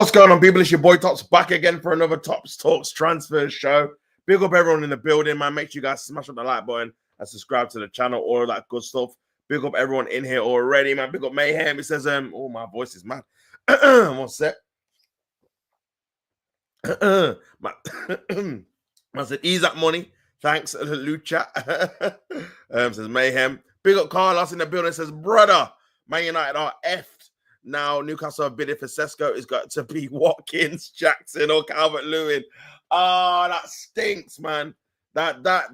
What's going on, people? It's your boy Tops back again for another Tops Talks transfer show. Big up everyone in the building, man. Make sure you guys smash up the like button and subscribe to the channel, all of that good stuff. Big up everyone in here already, man. Big up Mayhem. It says, oh, my voice is mad. One sec. Man said, ease that money. Thanks, Lucha. Says Mayhem. Big up Carlos in the building. Says, brother, Man United are effed. Now, Newcastle have bidding for Sesko. It's got to be Watkins, Jackson, or Calvert-Lewin. Oh, that stinks, man.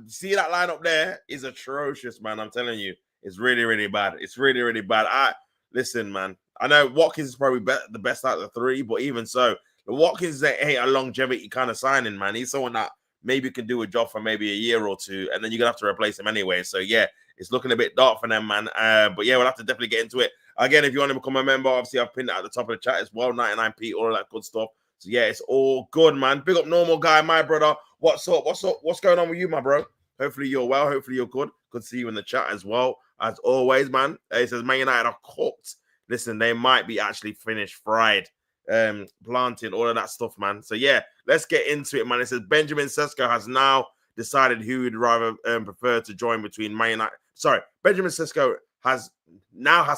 See that lineup there is atrocious, man. I'm telling you, it's really, really bad. It's really, really bad. Listen, man. I know Watkins is probably the best out of the three, but even so, the Watkins ain't a longevity kind of signing, man. He's someone that maybe can do a job for maybe a year or two, and then you're gonna have to replace him anyway. So yeah, it's looking a bit dark for them, man. But yeah, we'll have to definitely get into it. Again, if you want to become a member, obviously I've pinned it at the top of the chat as well, 99p, all of that good stuff. So yeah, it's all good, man. Big up normal guy, my brother. What's up? What's going on with you, my bro? Hopefully you're well. Hopefully you're good. Good to see you in the chat as well. As always, man. It says Man United are cooked. Listen, they might be actually finished fried, planting, all of that stuff, man. So yeah, let's get into it, man. It says Benjamin Sesko has now decided who would rather prefer to join between Man United. Sorry, Benjamin Sesko has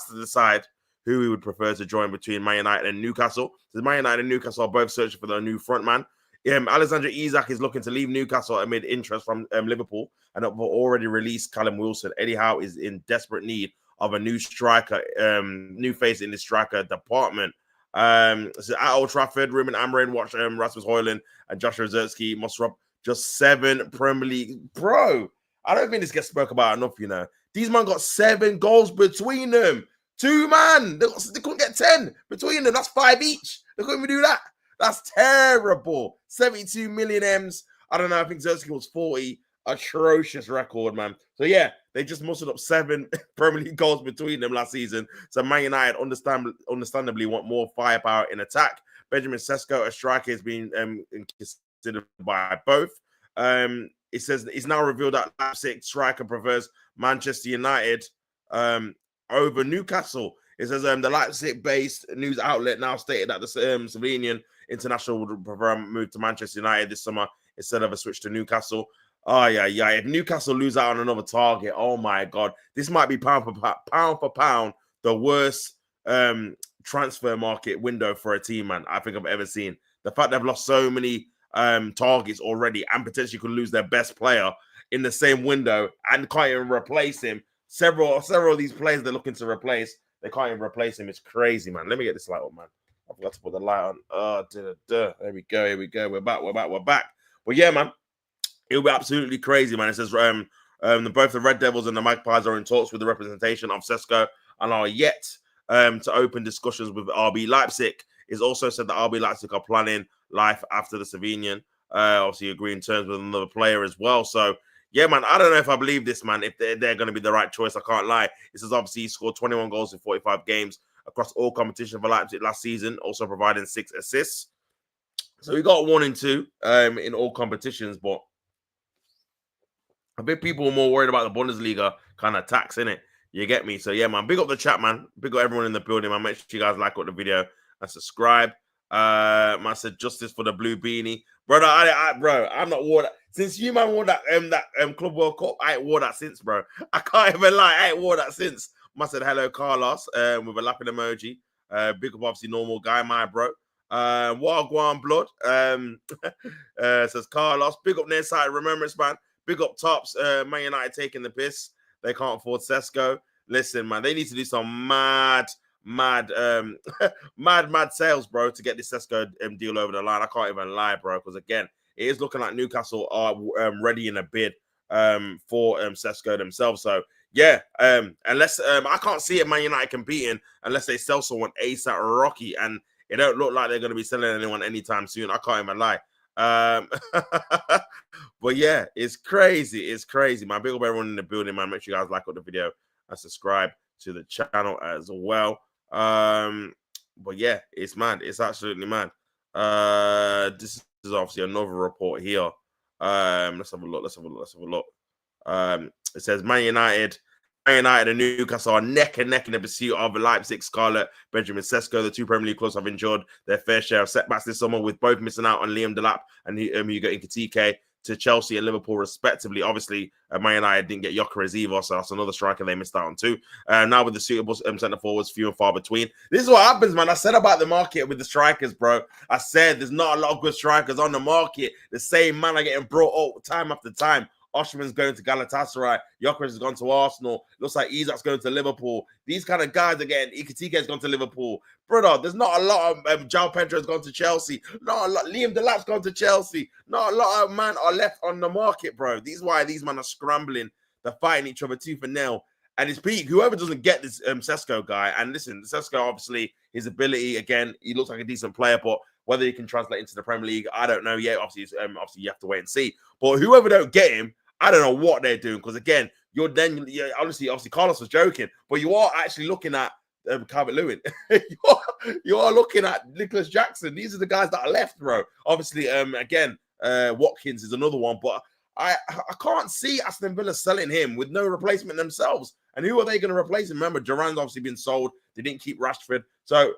to decide who he would prefer to join between Man United and Newcastle. So Man United and Newcastle are both searching for their new front man. Alexander Isak is looking to leave Newcastle amid interest from Liverpool and have already released Callum Wilson. Eddie Howe is in desperate need of a new striker, new face in the striker department. So at Old Trafford, Ruben Amorim watched Rasmus Højlund and Joshua Zirkzee muster up just 7 Premier League. Bro, I don't think this gets spoke about enough, you know. These men got 7 goals between them. 2 man. They couldn't get 10 between them. That's 5 each. They couldn't even do that. That's terrible. 72 million M's. I don't know. I think Zirkzee was 40. Atrocious record, man. So yeah, they just mustered up 7 Premier League goals between them last season. So Man United understandably want more firepower in attack. Benjamin Sesko, a striker, has been considered by both. It says it's now revealed that Leipzig striker prefers Manchester United over Newcastle. It says the Leipzig-based news outlet now stated that the Slovenian international would prefer a move to Manchester United this summer instead of a switch to Newcastle. Oh, yeah. If Newcastle lose out on another target, oh, my God. This might be pound for pound, the worst transfer market window for a team, man, I think I've ever seen. The fact they've lost so many targets already and potentially could lose their best player in the same window and can't even replace him. Several of these players they're looking to replace, they can't even replace him. It's crazy, man. Let me get this light on, man. I forgot to put the light on. Oh, there we go. Here we go. We're back. But yeah, man, it'll be absolutely crazy, man. It says both the Red Devils and the Magpies are in talks with the representation of Sesko and are yet to open discussions with RB Leipzig. It's also said that RB Leipzig are planning life after the Slovenian, obviously agreeing terms with another player as well. So, yeah, man, I don't know if I believe this, man, if they're going to be the right choice. I can't lie. It says, obviously, he scored 21 goals in 45 games across all competitions for Leipzig last season, also providing 6 assists. So he got 1 and 2 in all competitions, but I think people are more worried about the Bundesliga kind of tax, innit? You get me? So, yeah, man, big up the chat, man. Big up everyone in the building, man. Make sure you guys like the video and subscribe. Man said justice for the blue beanie. Brother, bro, I'm not wore that. Since you, man, wore that Club World Cup, I ain't wore that since, bro. I can't even lie. I ain't wore that since. Man said hello, Carlos, with a laughing emoji. Big up, obviously, normal guy, my bro. Wagwan blood. Says Carlos. Big up Nearside Remembrance, man. Big up Tops. Man United taking the piss. They can't afford Sesko. Listen, man, they need to do some mad sales, bro, to get this Sesko deal over the line. I can't even lie, bro, because again, it is looking like Newcastle are ready in a bid for Sesko themselves. So yeah, unless I can't see it, Man United competing unless they sell someone ASAP Rocky, and it don't look like they're going to be selling anyone anytime soon. I can't even lie. But yeah, it's crazy. It's crazy, man. Big up everyone in the building, man. Make sure you guys like the video and subscribe to the channel as well. But yeah, it's mad. It's absolutely mad. This is obviously another report here. Let's have a look. It says Man United United and Newcastle are neck and neck in the pursuit of Leipzig Scarlet, Benjamin Sesko. The two Premier League clubs have endured their fair share of setbacks this summer, with both missing out on Liam Delap and Hugo Nketiah to Chelsea and Liverpool, respectively. Obviously, Man United didn't get Gyökeres either, so that's another striker they missed out on too. Now with the suitable centre forwards, few and far between. This is what happens, man. I said about the market with the strikers, bro. I said there's not a lot of good strikers on the market. The same man are getting brought up time after time. Osimhen's going to Galatasaray. Gyökeres has gone to Arsenal. Looks like Isak's going to Liverpool. These kind of guys again. Nketiah has gone to Liverpool. Brother, there's not a lot of João Pedro's gone to Chelsea. Not a lot. Liam Delap's gone to Chelsea. Not a lot of man are left on the market, bro. This is why these men are scrambling. They're fighting each other tooth and nail. And it's peak. Whoever doesn't get this Sesko guy, and listen, Sesko, obviously, his ability, again, he looks like a decent player, but whether he can translate into the Premier League, I don't know yet. Obviously, you have to wait and see. But whoever don't get him, I don't know what they're doing, because again, obviously Carlos was joking, but you are actually looking at Calvert-Lewin. you are looking at Nicholas Jackson. These are the guys that are left, bro. Obviously, again, Watkins is another one, but I can't see Aston Villa selling him with no replacement themselves. And who are they going to replace him? Remember, Duran's obviously been sold. They didn't keep Rashford, so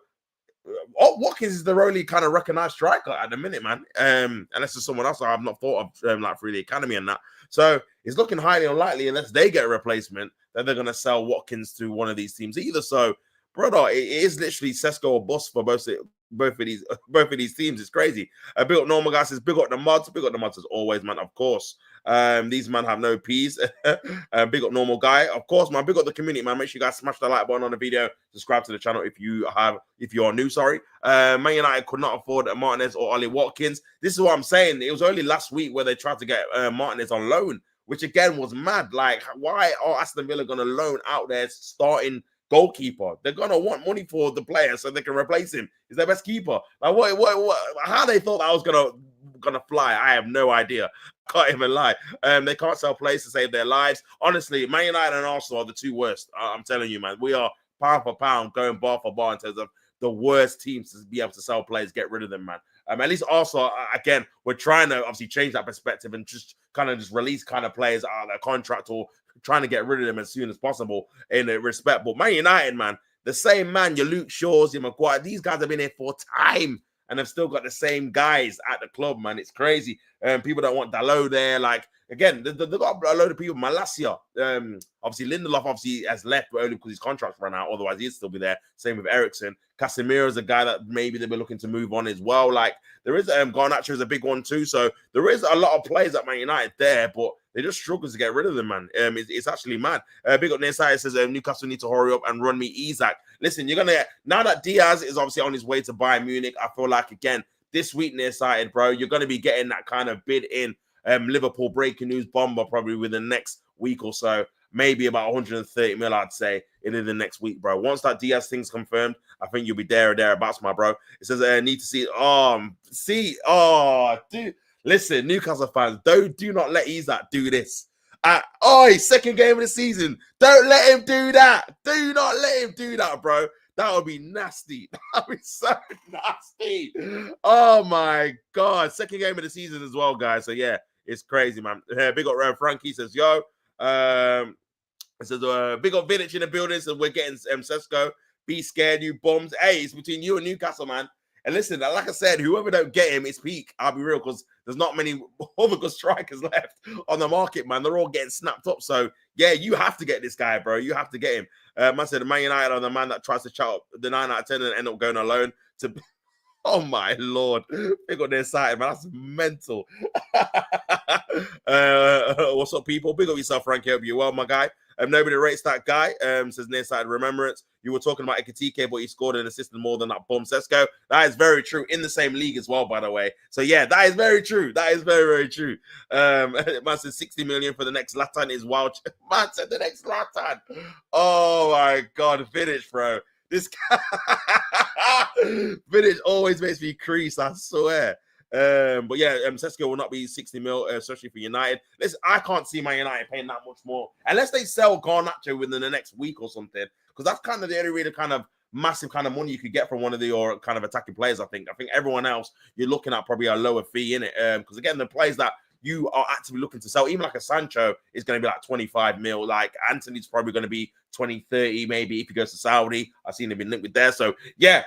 Watkins is their only kind of recognized striker at the minute, man. Unless there's someone else I've not thought of, like through the academy and that. So it's looking highly unlikely, unless they get a replacement, that they're going to sell Watkins to one of these teams either. So, brother, it is literally Sesko or bust for both of these teams. It's crazy. Big up Normal Guy says, big up the mods. Big up the mods as always, man. Of course. These men have no peas. Big up Normal Guy. Of course, man. Big up the community, man. Make sure you guys smash the like button on the video. Subscribe to the channel if you are new, sorry. Man United could not afford Martinez or Ollie Watkins. This is what I'm saying. It was only last week where they tried to get Martinez on loan, which again was mad. Like, why are Aston Villa going to loan out their starting goalkeeper? They're going to want money for the player so they can replace him. He's their best keeper. Like, how they thought that was gonna fly, I have no idea. Can't even lie. They can't sell players to save their lives. Honestly, Man United and Arsenal are the two worst. I'm telling you, man. We are pound for pound going bar for bar in terms of the worst teams to be able to sell players, get rid of them, man. At least Arsenal, again, we're trying to obviously change that perspective and just release kind of players out of their contract, or trying to get rid of them as soon as possible in a respect. But Man United, man, the same man, your Luke Shaws, your Maguire, these guys have been here for time, and they've still got the same guys at the club, man. It's crazy. People don't want Dalot there. Like, again, they've got a load of people. Malacia, obviously, Lindelof obviously has left, but only because his contract's run out. Otherwise, he'd still be there. Same with Ericsson. Casemiro is a guy that maybe they'll be looking to move on as well. Like, there is Garnacho is a big one too. So there is a lot of players at Man United there, but they just struggle to get rid of them, man. It's actually mad. Big up Near says Newcastle need to hurry up and run me Isak. Listen, you're gonna, now that Diaz is obviously on his way to Bayern Munich, I feel like again this week Near bro, you're gonna be getting that kind of bid in. Liverpool breaking news bomber probably within the next week or so. Maybe about 130 mil, I'd say, in the next week, bro. Once that Diaz thing's confirmed, I think you'll be there or thereabouts, my bro. It says, need to see dude. Listen, Newcastle fans, do not let Isak do this. His second game of the season. Don't let him do that. Do not let him do that, bro. That would be nasty. That would be so nasty. Oh, my God. Second game of the season as well, guys. So, yeah, it's crazy, man. Big up Frankie says, yo. It says, big up Vidic in the building. So we're getting Sesko. Be scared, you bums. Hey, it's between you and Newcastle, man. And listen, like I said, whoever don't get him, it's peak. I'll be real, because there's not many other good strikers left on the market, man. They're all getting snapped up. So, yeah, you have to get this guy, bro. You have to get him. I said, Man United are the man that tries to shout up the 9 out of 10 and end up going alone to... Oh, my Lord. Big up their side, man. That's mental. What's up, people? Big up yourself, Frankie. Hope you're well, my guy. Nobody rates that guy. Says near-sighted remembrance. You were talking about Nketiah, but he scored an assist more than that bum Sesko. That is very true. In the same league as well, by the way. So, yeah, that is very true. That is very, very true. Man says 60 million for the next Zlatan is wild. Man said the next Zlatan. Oh, my God. Finish, bro. This guy... Vidic always makes me crease, I swear. But yeah, Sesko will not be 60 mil, especially for United. Listen, I can't see Man United paying that much more unless they sell Garnacho within the next week or something, because that's kind of the only really kind of massive kind of money you could get from one of your kind of attacking players. I think everyone else you're looking at probably a lower fee in it, because again, the players that you are actively looking to sell. Even like a Sancho is going to be like 25 mil. Like Anthony's probably going to be 20, 30, maybe if he goes to Saudi. I've seen him been linked with there. So yeah,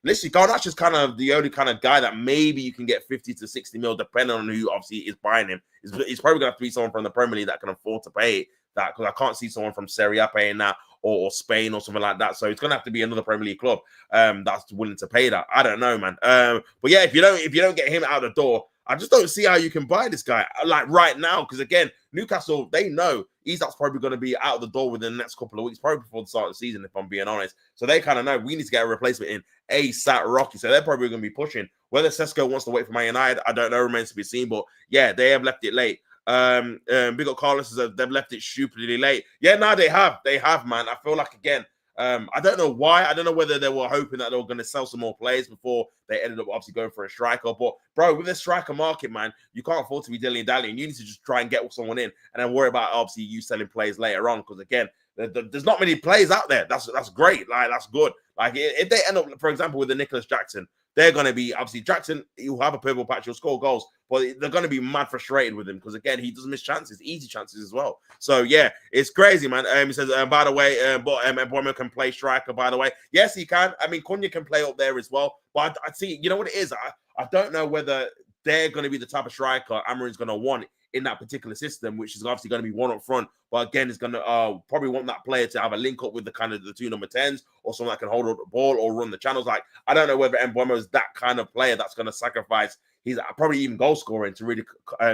listen, Garnacho is kind of the only kind of guy that maybe you can get 50 to 60 mil, depending on who obviously is buying him. He's probably going to have to be someone from the Premier League that can afford to pay that, because I can't see someone from Serie A paying that, or Spain or something like that. So it's going to have to be another Premier League club that's willing to pay that. I don't know, man. But yeah, if you don't get him out the door, I just don't see how you can buy this guy like right now. Because again, Newcastle, they know Isak's probably going to be out the door within the next couple of weeks, probably before the start of the season, if I'm being honest. So they kind of know we need to get a replacement in ASAP Rocky. So they're probably going to be pushing. Whether Sesko wants to wait for Man United, I don't know, remains to be seen. But yeah, they have left it late. Big up Carlos says they've left it stupidly late. Yeah, no, they have, man. I feel like again, I don't know why. I don't know whether they were hoping that they were going to sell some more players before they ended up obviously going for a striker. But bro, with the striker market, man, you can't afford to be dilly-dallying. You need to just try and get someone in, and then worry about obviously you selling players later on. Because again, there's not many players out there. That's great. Like that's good. Like if they end up, for example, with the Nicholas Jackson, they're going to be obviously Jackson. He'll have a purple patch. He'll score goals, but they're going to be mad frustrated with him because again, he doesn't miss chances, easy chances as well. So yeah, it's crazy, man. He says, by the way, Mbeumo can play striker. By the way, yes, he can. I mean, Cunha can play up there as well. But I see, you know what it is. I don't know whether they're going to be the type of striker Amarin's going to want in that particular system, which is obviously going to be one up front. But again, it's going to probably want that player to have a link up with the kind of the two number 10s or someone that can hold up the ball or run the channels. Like, I don't know whether Mbeumo is that kind of player that's going to sacrifice his probably even goal scoring to really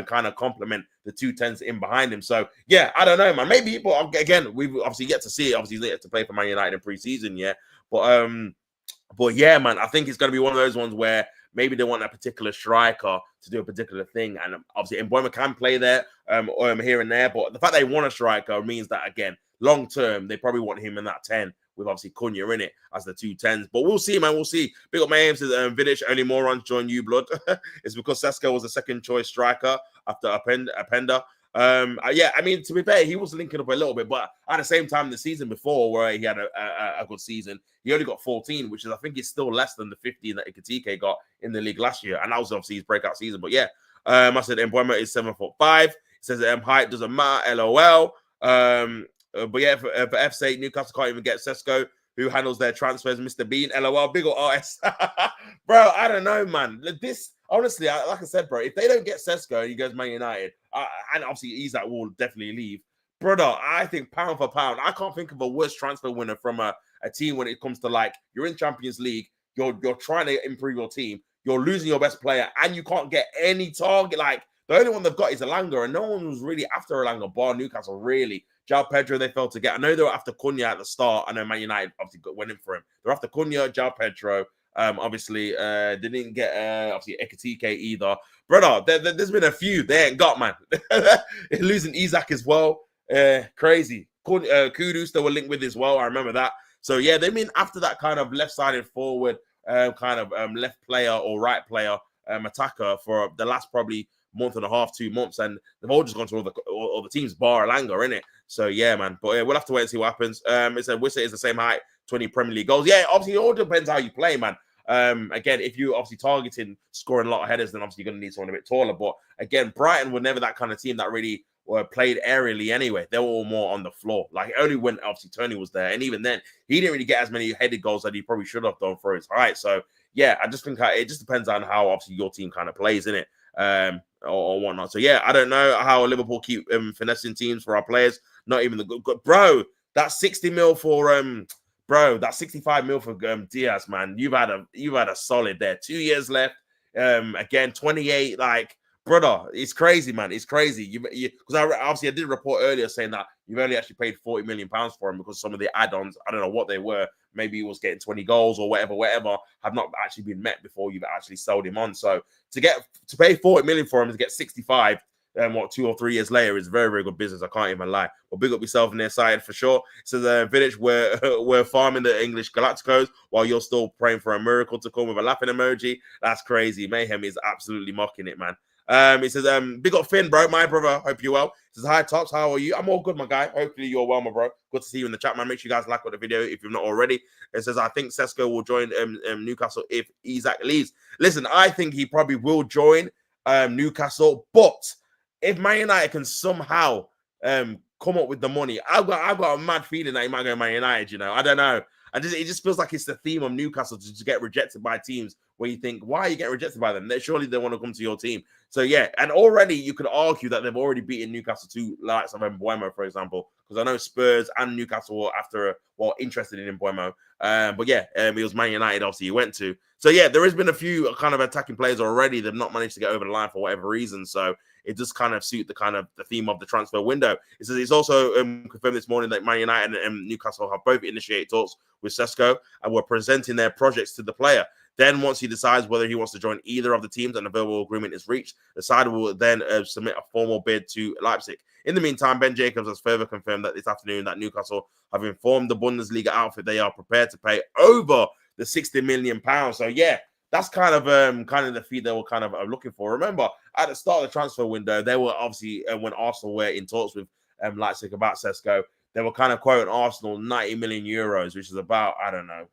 kind of complement the two 10s in behind him. So, yeah, I don't know, man. Maybe, but again, we've obviously yet to see it. Obviously, he's yet to play for Man United in pre-season, yeah. But yeah, man, I think it's going to be one of those ones where maybe they want a particular striker to do a particular thing. And obviously, Mbeumo can play there here and there. But the fact they want a striker means that, again, long term, they probably want him in that 10 with obviously Cunha in it as the two 10s. But we'll see, man. We'll see. Big up Mayhem says, Vidic, only morons join you, blood. It's because Sesko was a second choice striker after Openda. Yeah, I mean, to be fair, he was linking up a little bit, but at the same time, the season before where he had a good season, he only got 14, which is, I think, is still less than the 15 that Ikatike got in the league last year, and that was obviously his breakout season. But yeah, I said Mbeumo is 7'5". It says height doesn't matter, LOL. But yeah, for F's sake, Newcastle can't even get Sesko, who handles their transfers, Mr. Bean, LOL. Big ol' RS. Bro, I don't know, man. This, honestly, like I said, bro, if they don't get Sesko and he goes Man United, and obviously Isak will definitely leave, brother, I think pound for pound, I can't think of a worse transfer winner from a team when it comes to, like, you're in Champions League, you're trying to improve your team, you're losing your best player, and you can't get any target. Like, the only one they've got is Elanga, and no one was really after Elanga, bar Newcastle, really. João Pedro, they failed to get. I know they were after Cunha at the start. I know Man United obviously went in for him. They're after Cunha, João Pedro. Obviously, they didn't get obviously Ekatike either. Brother, there's been a few they ain't got, man. Losing Isak as well. Crazy. Kudus they were linked with as well. I remember that. So yeah, they've been after that kind of left-sided forward, kind of left player or right player attacker for the last probably month and a half, 2 months, and they've all just gone to all the teams, bar Elanga, in it. So yeah, man. But yeah, we'll have to wait and see what happens. It said Wissa is the same height, 20 Premier League goals. Yeah, obviously it all depends how you play, man. Again, if you obviously targeting scoring a lot of headers, then obviously you're going to need someone a bit taller. But again, Brighton were never that kind of team that really played aerially anyway. They were all more on the floor. Like, only when obviously Tony was there, and even then, he didn't really get as many headed goals that he probably should have done for his height. So yeah, I just think it just depends on how obviously your team kind of plays, in it. Or whatnot. So yeah, I don't know how Liverpool keep finessing teams for our players. Not even the good, bro. That's 60 mil for bro. That's 65 mil for Diaz, man. You've had a solid there. 2 years left. Again, 28. Like, brother, it's crazy, man. It's crazy. Because I did a report earlier saying that you've only actually paid 40 million pounds for him because some of the add-ons, I don't know what they were. Maybe he was getting 20 goals or whatever, have not actually been met before you've actually sold him on. So to pay 40 million for him to get 65, 2 or 3 years later is very, very good business. I can't even lie. But big up yourself on their side for sure. It says, Village, we're farming the English Galacticos while you're still praying for a miracle to come with a laughing emoji. That's crazy. Mayhem is absolutely mocking it, man. It says, big up Finn, bro, my brother. Hope you're well. It says, hi, Tops. How are you? I'm all good, my guy. Hopefully you're well, my bro. Good to see you in the chat, man. Make sure you guys like the video if you've not already. It says, I think Sesko will join Newcastle if Isak leaves. Listen, I think he probably will join. Newcastle. But if Man United can somehow come up with the money, I've got a mad feeling that he might go Man United. You know, I don't know. It just feels like it's the theme of Newcastle to just get rejected by teams where you think, why are you getting rejected by them? Surely they want to come to your team. So yeah, and already you could argue that they've already beaten Newcastle to likes of Mbeumo, for example, because I know Spurs and Newcastle were interested in Mbeumo. But yeah, it was Man United obviously he went to. So yeah, there has been a few kind of attacking players already. They've not managed to get over the line for whatever reason. So it just kind of suit the theme of the transfer window. It says it's also confirmed this morning that Man United and Newcastle have both initiated talks with Sesko and were presenting their projects to the player. Then, once he decides whether he wants to join either of the teams and a verbal agreement is reached, the side will then submit a formal bid to Leipzig. In the meantime, Ben Jacobs has further confirmed that this afternoon that Newcastle have informed the Bundesliga outfit they are prepared to pay over the £60 million. So yeah, that's kind of the fee they were kind of looking for. Remember, at the start of the transfer window, they were obviously when Arsenal were in talks with Leipzig about Sesko, they were kind of quoting Arsenal 90 million euros, which is about, I don't know,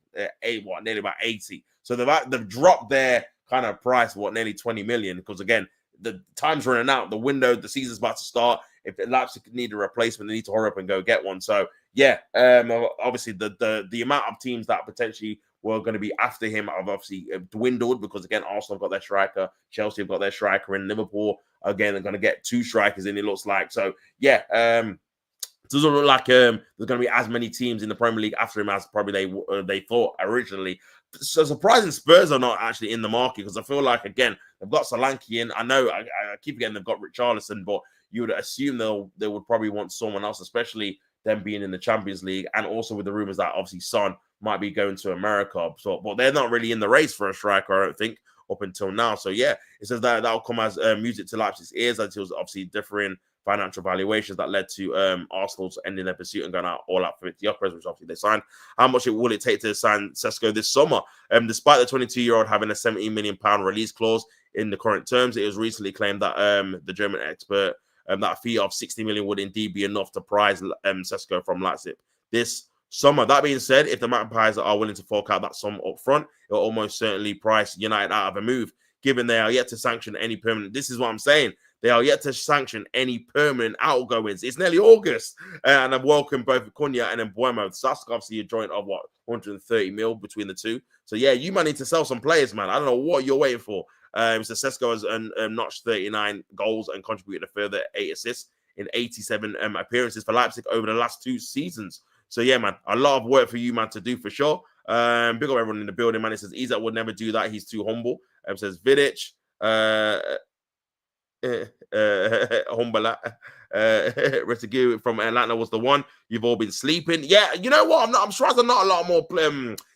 nearly about 80. So they've dropped their kind of price, nearly 20 million, because again, the time's running out, the season's about to start. If Leipzig need a replacement, they need to hurry up and go get one. So yeah, obviously the amount of teams that potentially were going to be after him have obviously dwindled, because again, Arsenal have got their striker, Chelsea have got their striker, and Liverpool again are going to get 2 strikers in, it looks like. So yeah, it doesn't look like there's going to be as many teams in the Premier League after him as probably they thought originally. So surprising Spurs are not actually in the market, because I feel like, again, they've got Solanke in. I know I keep forgetting they've got Richarlison, but you would assume they would probably want someone else, especially them being in the Champions League, and also with the rumors that obviously Son might be going to America. So, but they're not really in the race for a striker, I don't think, up until now. So yeah, it says that'll come as music to Leipzig's ears, as it was obviously differing financial valuations that led to Arsenal's ending their pursuit and going out all out for Gyökeres, which obviously they signed. How much will it take to sign Sesko this summer? Despite the 22-year-old having a £17 million release clause in the current terms, it was recently claimed that the German expert that a fee of 60 million would indeed be enough to prize Sesko from Leipzig this summer. That being said, if the Magpies are willing to fork out that sum up front, it will almost certainly price United out of a move, given they are yet to sanction any permanent. This is what I'm saying. They are yet to sanction any permanent outgoings. It's nearly August, and I've welcomed both Cunha and Mbeumo. So that's obviously a joint of 130 mil between the two. So yeah, you might need to sell some players, man. I don't know what you're waiting for. So Sesko has notched 39 goals and contributed a further 8 assists in 87 appearances for Leipzig over the last 2 seasons. So yeah, man, a lot of work for you, man, to do for sure. Big up everyone in the building, man. It says Isak would never do that. He's too humble. Says Vidic. Humbala, Retigu from Atlanta was the one. You've all been sleeping. Yeah, you know what? I'm surprised there's not a lot more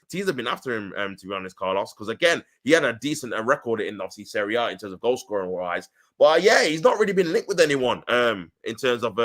teams have been after him, to be honest, Carlos, because again, he had a decent record in obviously Serie A in terms of goal scoring wise. But yeah, he's not really been linked with anyone in terms of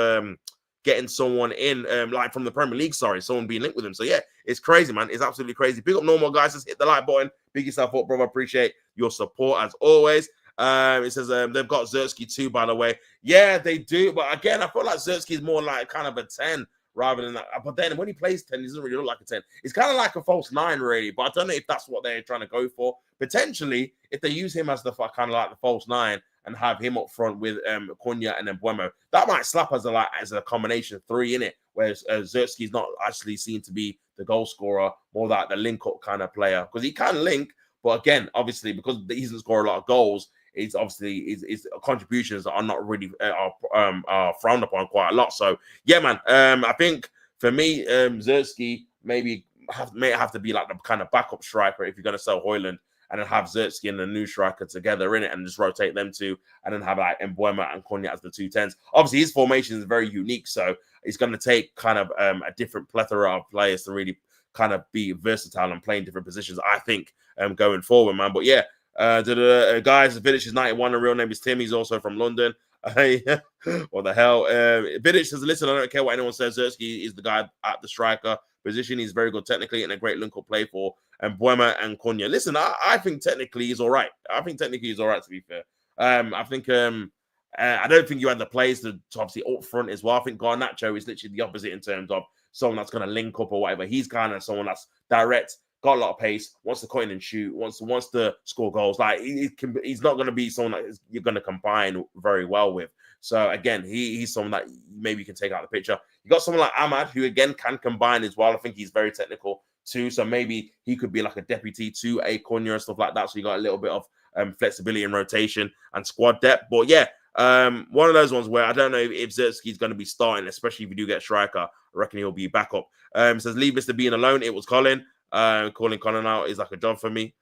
getting someone in like from the Premier League, someone being linked with him. So yeah, it's crazy, man. It's absolutely crazy. Big up normal guys, just hit the like button, big yourself up, brother. Appreciate your support as always. It says they've got Zertsky too, by the way. Yeah, they do. But again, I feel like Zertsky is more like kind of a 10 rather than that. But then when he plays 10, he doesn't really look like a 10. It's kind of like a false 9, really. But I don't know if that's what they're trying to go for. Potentially, if they use him as the kind of like the false 9 and have him up front with Cunha and then Mbeumo, that might slap as a combination 3 in it, whereas Zertsky's not actually seen to be the goal scorer, more like the link-up kind of player. Because he can link, but again, obviously, because he doesn't score a lot of goals, it's obviously his contributions are not really are frowned upon quite a lot. So yeah, man. I think for me, Zertsky may have to be like the kind of backup striker if you're going to sell Højlund, and then have Zertsky and the new striker together in it, and just rotate them two, and then have like Mbeumo and Cunha as the 2 10s. Obviously, his formation is very unique, so it's going to take kind of a different plethora of players to really kind of be versatile and play in different positions, I think, going forward, man. But yeah. Guys, Vidic is 91. The real name is Tim. He's also from London. What the hell? Vidic says, listen, I don't care what anyone says. Zertsky is the guy at the striker position. He's very good technically and a great link-up play for Mbeumo and Cunha. Listen, I think technically he's all right. To be fair. I think I don't think you had the players to obviously up front as well. I think Garnacho is literally the opposite in terms of someone that's going to link up or whatever. He's kind of someone that's direct, got a lot of pace, wants to cut in and shoot, wants to score goals. Like he's not going to be someone that you're going to combine very well with. So again, he's someone that maybe you can take out of the picture. You got someone like Ahmad, who again can combine as well. I think he's very technical too. So maybe he could be like a deputy to a Cunha and stuff like that. So you got a little bit of flexibility in rotation and squad depth. But yeah, one of those ones where I don't know if Zertsky's going to be starting, especially if you do get striker. I reckon he'll be back up. Says leave Mr. Bean alone. It was Colin. Calling Colin out is like a job for me.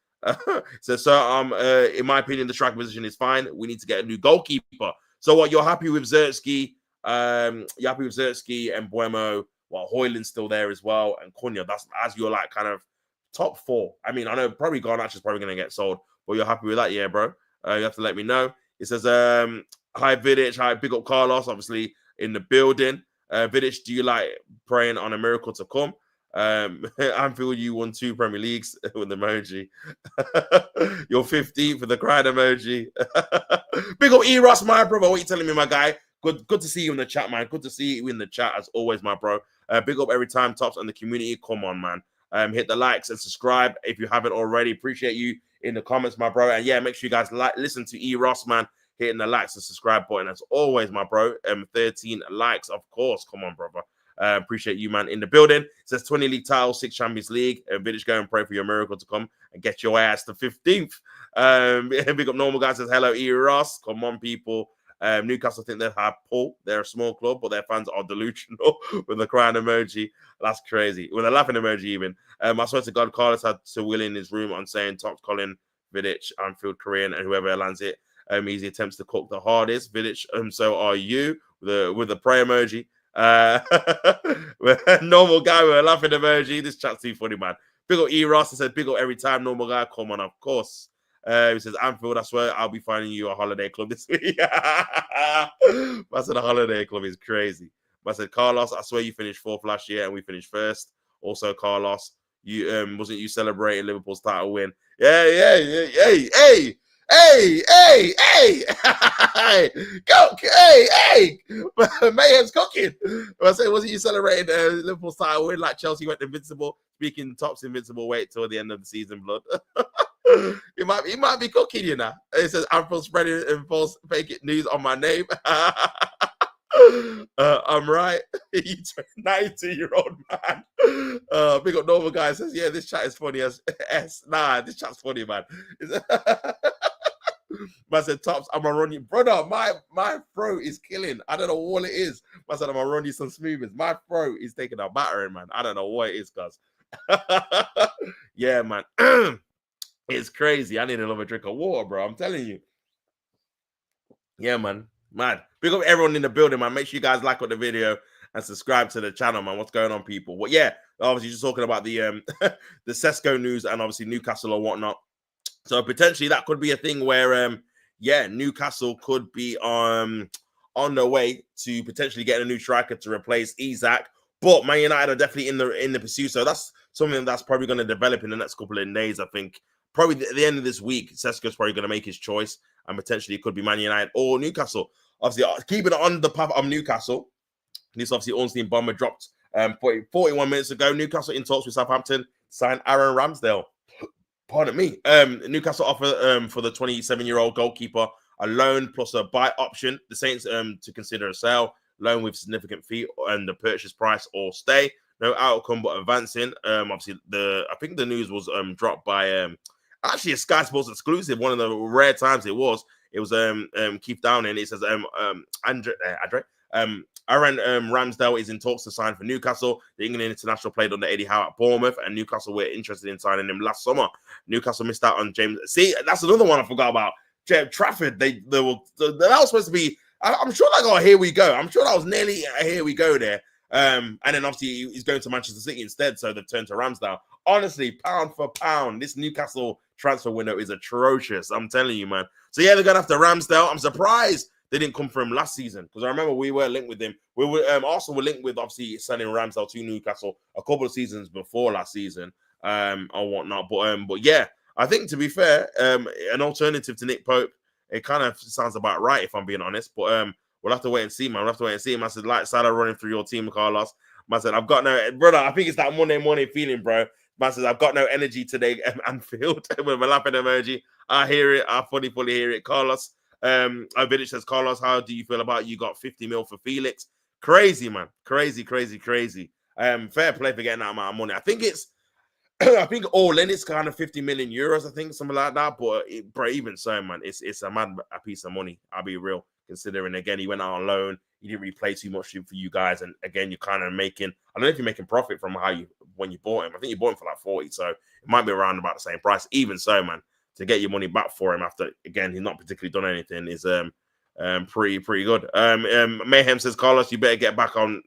So in my opinion, the striker position is fine. We need to get a new goalkeeper. So what, you're happy with Zertsky? You're happy with Zertsky and Buemo? Well, Hoyland's still there as well, and Cunha. That's as your like kind of top four. I mean, I know probably Garnacho's is probably going to get sold, but you're happy with that, yeah, bro? You have to let me know. It says, hi Vidic, hi, big up Carlos, obviously in the building. Vidic, do you like praying on a miracle to come? Anfield, you won 2 Premier Leagues with emoji. You're 15th for the crying emoji. Big up Eros, my brother. What are you telling me, my guy? Good to see you in the chat, man. Good to see you in the chat as always, my bro. Big up every time, Tops, and the community. Come on, man. Hit the likes and subscribe if you haven't already. Appreciate you in the comments, my bro. And yeah, make sure you guys listen to Eros, man. Hitting the likes and subscribe button as always, my bro. 13 likes, of course. Come on, brother. Appreciate you, man, in the building. It says 20 league titles, 6 Champions League. Vidic, go and pray for your miracle to come and get your ass to 15th. Big up normal guy says hello, E. Ross. Come on, people. Newcastle think they have pull. They're a small club, but their fans are delusional with the crying emoji. That's crazy. With a laughing emoji, even. I swear to God, Carlos had to Will in his room on saying Top Colin, Vidic, Anfield, Korean, and whoever lands it. Easy attempts to cook the hardest. Vidic, so are you with the prayer emoji. Normal guy with a laughing emoji. This chat's too funny, man. Big up E. Ross. I said big up every time. Normal guy. Come on, of course. He says, Anfield, I swear I'll be finding you a holiday club this week. I said a holiday club is crazy. But I said, Carlos, I swear you finished 4th last year and we finished 1st. Also, Carlos, you wasn't you celebrating Liverpool's title win? Yeah. Hey, go, hey, Mayhem's cooking. I say, wasn't you celebrating Liverpool's title win like Chelsea went invincible? Speaking Tops invincible, wait till the end of the season, blood. He might be cooking, you know. It says I'm for spreading and false fake news on my name. I'm right. You 92-year-old man. Big up normal guy says, yeah, this chat is funny as S. Nah, this chat's funny, man. I said, Tops, I'm gonna run you, brother. My throat is killing. I don't know what it is. I said, I'm gonna run you some smoothies. My throat is taking a battering, man. I don't know what it is, cuz. Yeah, man. It's crazy. I need another drink of water, bro. I'm telling you. Yeah, man. Mad. Big up everyone in the building, man. Make sure you guys like the video and subscribe to the channel, man. What's going on, people? Well, yeah, obviously just talking about the the Sesko news and obviously Newcastle or whatnot. So potentially that could be a thing where Newcastle could be on their way to potentially getting a new striker to replace Isak. But Man United are definitely in the pursuit. So that's something that's probably going to develop in the next couple of days, I think. Probably at the end of this week, Sesko's probably going to make his choice, and potentially it could be Man United or Newcastle. Obviously, keeping it on the path of Newcastle, this obviously Ornstein bomber dropped 41 minutes ago. Newcastle in talks with Southampton, signed Aaron Ramsdale. Pardon me. Newcastle offer for the 27-year-old goalkeeper a loan plus a buy option. The Saints to consider a sale, loan with significant fee and the purchase price or stay. No outcome but advancing. Obviously, I think the news was dropped by actually a Sky Sports exclusive. One of the rare times it was Keith Downing. It says Aaron Ramsdale is in talks to sign for Newcastle. The England international played under Eddie Howe at Bournemouth, and Newcastle were interested in signing him last summer. Newcastle missed out on James. See, that's another one I forgot about. Trafford. That was supposed to be. I'm sure that got a here we go. I'm sure that was nearly a here we go there. And then obviously he's going to Manchester City instead, so they've turned to Ramsdale. Honestly, pound for pound, this Newcastle transfer window is atrocious. I'm telling you, man. So yeah, they're going after Ramsdale. I'm surprised they didn't come for him last season because I remember we were linked with him. We were Arsenal were linked with obviously sending Ramsdale to Newcastle a couple of seasons before last season, or whatnot. But yeah, I think to be fair, an alternative to Nick Pope, it kind of sounds about right if I'm being honest. But we'll have to wait and see, man. We'll have to wait and see. I said, like Salah running through your team, Carlos. I said, I've got no brother. I think it's that Monday morning feeling, bro. Man says, I've got no energy today, Anfield, with a laughing emoji. I hear it. I fully hear it. Carlos, Vidic says, Carlos, how do you feel about you got 50 mil for Felix? Crazy, man. Crazy. Fair play for getting that amount of money. I think it's, I think all in it's kind of 50 million euros, I think, something like that. But, even so, man, it's a mad a piece of money. I'll be real. Considering, again, he went out on loan. He didn't really play too much for you guys. And, again, you're kind of making, I don't know if you're making profit from when you bought him. I think you bought him for like 40. So, it might be around about the same price. Even so, man, to get your money back for him after, again, he's not particularly done anything is pretty good. Mayhem says, Carlos, you better get back on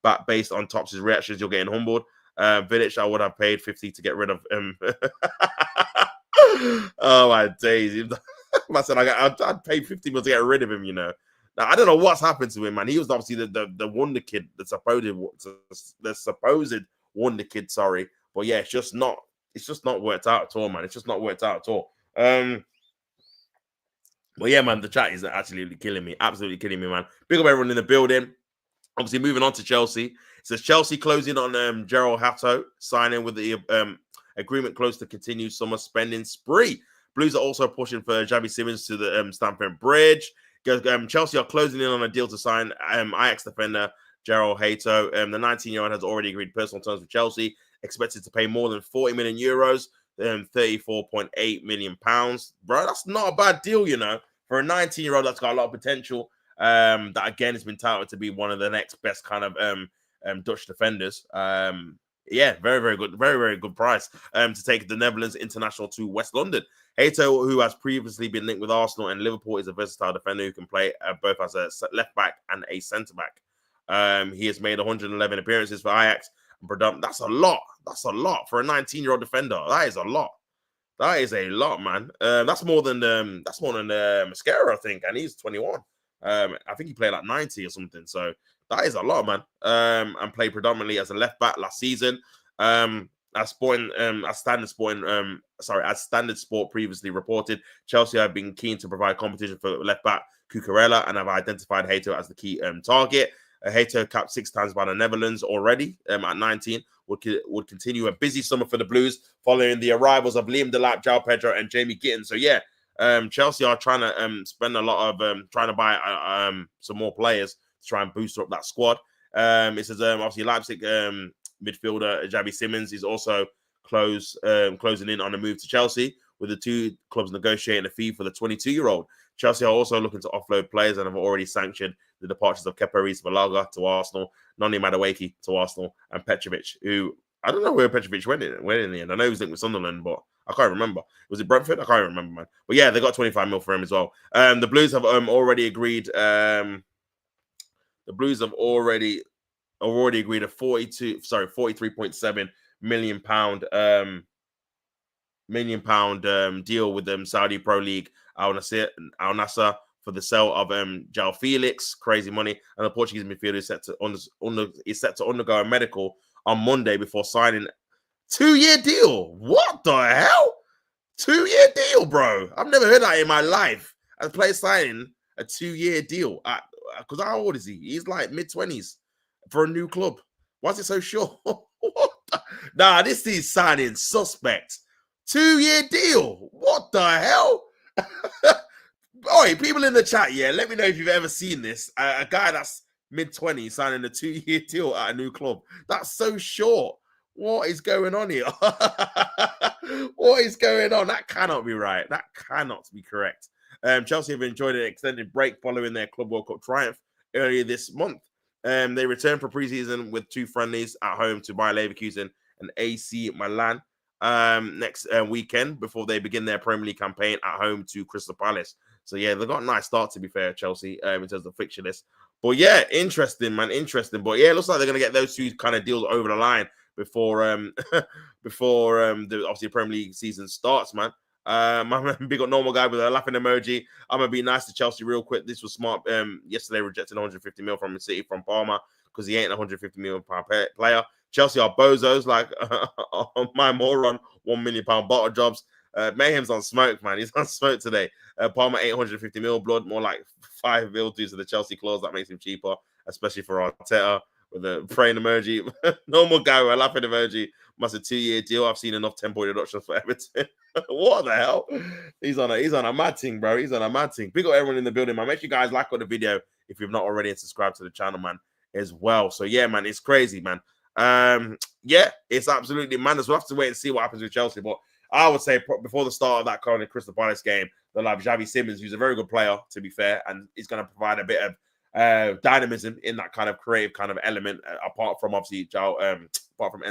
back based on Tops' reactions. You're getting humbled. Vidic, I would have paid 50 to get rid of him. Oh my days! I said I'd pay 50 to get rid of him. Now I don't know what's happened to him, man. He was obviously the wonder kid, the supposed wonder kid. Sorry, but yeah, it's just not worked out at all, man. It's just not worked out at all. But yeah, man, the chat is absolutely killing me, man. Big up everyone in the building. Obviously, moving on to Chelsea. It says Chelsea closing on Gerald Hato, signing with the agreement close to continued summer spending spree. Blues are also pushing for Xavi Simmons to the Stamford Bridge. Chelsea are closing in on a deal to sign Ajax defender Gerald Hato. The 19-year-old has already agreed personal terms with Chelsea, expected to pay more than 40 million euros, 34.8 million pounds. Bro, that's not a bad deal, for a 19-year-old that's got a lot of potential. That again has been touted to be one of the next best kind of Dutch defenders. Yeah, very good, very good price to take the Netherlands international to West London. Hato, who has previously been linked with Arsenal and Liverpool, is a versatile defender who can play both as a left back and a centre back. He has made 111 appearances for Ajax. That's a lot. That's a lot for a 19-year-old defender. That is a lot. That is a lot, man. That's more than Mascara, I think, and he's 21. I think he played like 90 or something. So that is a lot, man. And played predominantly as a left back last season. As Standard Sport previously reported, Chelsea have been keen to provide competition for left back Cucurella and have identified Hato as the key target. Hato capped 6 times by the Netherlands already at 19. Would continue a busy summer for the Blues following the arrivals of Liam Delap, João Pedro, and Jamie Gittin. So yeah, Chelsea are trying to spend a lot of trying to buy some more players to try and boost up that squad. It says obviously Leipzig midfielder Xavi Simmons is also closing in on a move to Chelsea, with the two clubs negotiating a fee for the 22-year-old. Chelsea are also looking to offload players and have already sanctioned the departures of Kepa Arrizabalaga to Arsenal, Noni Madueke to Arsenal, and Petrovic, who I don't know where Petrovic went in the end. I know he was linked with Sunderland, but I can't remember. Was it Brentford? I can't remember, man. But yeah, they got 25 mil for him as well. The Blues have already agreed. The Blues have already agreed a 43.7 million pound deal with Saudi Pro League Al Nassr for the sale of João Felix. Crazy money. And the Portuguese midfielder is set to undergo a medical on Monday before signing 2-year deal. What the hell? 2-year deal, bro. I've never heard that in my life. A player signing a 2-year deal. Because how old is he? He's like mid-20s for a new club. Why is it so short? Nah, this is signing suspect. 2-year deal. What the hell? Oi, people in the chat, yeah, let me know if you've ever seen this. A guy that's mid-20s signing a 2-year deal at a new club. That's so short. What is going on here? What is going on? That cannot be right. That cannot be correct. Chelsea have enjoyed an extended break following their Club World Cup triumph earlier this month. They returned for pre-season with 2 friendlies at home to Bayer Leverkusen and AC Milan next weekend before they begin their Premier League campaign at home to Crystal Palace. So yeah, they've got a nice start, to be fair, Chelsea, in terms of fixture list. But yeah, interesting, man, interesting. But yeah, it looks like they're going to get those 2 kind of deals over the line before the obviously Premier League season starts, man. My man, big up normal guy with a laughing emoji. I'm gonna be nice to Chelsea real quick. This was smart. Yesterday rejected 150 mil from the City from Palmer because he ain't 150 mil per player. Chelsea are bozos, like my moron, £1 million bottle jobs. Mayhem's on smoke, man. He's on smoke today. Palmer 850 mil blood, more like 5 mil due to the Chelsea clause that makes him cheaper, especially for Arteta. with a praying emoji. Normal guy with a laughing emoji. Must a 2-year deal. I've seen enough 10-point deductions for Everton. What the hell? He's on a mad thing, bro. He's on a mad thing. Big up everyone in the building, man. Make sure you guys like on the video if you've not already and subscribe to the channel, man, as well. So yeah, man, it's crazy, man. Yeah, it's absolutely madness. We'll have to wait and see what happens with Chelsea. But I would say before the start of that current Crystal Palace game, they'll have Xavi Simmons, who's a very good player, to be fair, and he's going to provide a bit of dynamism in that kind of creative kind of element, apart from obviously apart from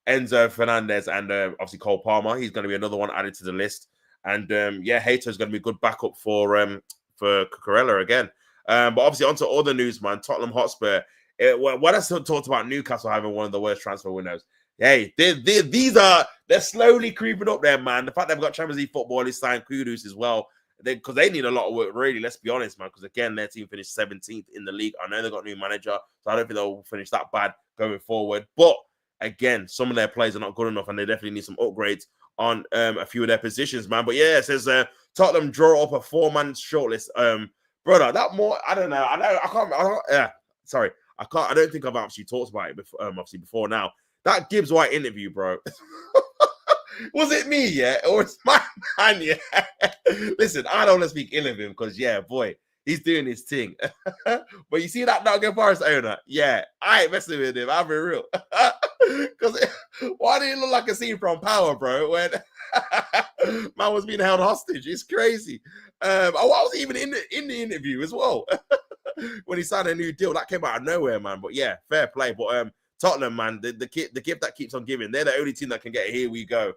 Enzo Fernandez and obviously Cole Palmer. He's going to be another one added to the list. And yeah, Hater's going to be a good backup for Cucurella again. But obviously onto other news, man. Tottenham Hotspur. When I talked about Newcastle having one of the worst transfer windows, hey, they're slowly creeping up there, man. The fact they've got Champions League footballers signed Kudus as well, because they need a lot of work, really. Let's be honest, man. Because again, their team finished 17th in the league. I know they've got a new manager, so I don't think they'll finish that bad going forward. But again, some of their players are not good enough, and they definitely need some upgrades on a few of their positions, man. But yeah, it says Tottenham draw up a 4-man shortlist. Brother, that more I don't know. I don't think I've actually talked about it before, obviously before now. That Gibbs White interview, bro. Was it me, yeah? Or it's my man, yeah? Listen, I don't want to speak ill of him because, yeah, boy, he's doing his thing. But you see that Nottingham Forest owner? Yeah, I ain't messing with him. I'll be real. Because why did it look like a scene from Power, bro? When man was being held hostage. It's crazy. I was even in the interview as well. When he signed a new deal, that came out of nowhere, man. But yeah, fair play. But Tottenham, man, the gift that keeps on giving. They're the only team that can get here we go.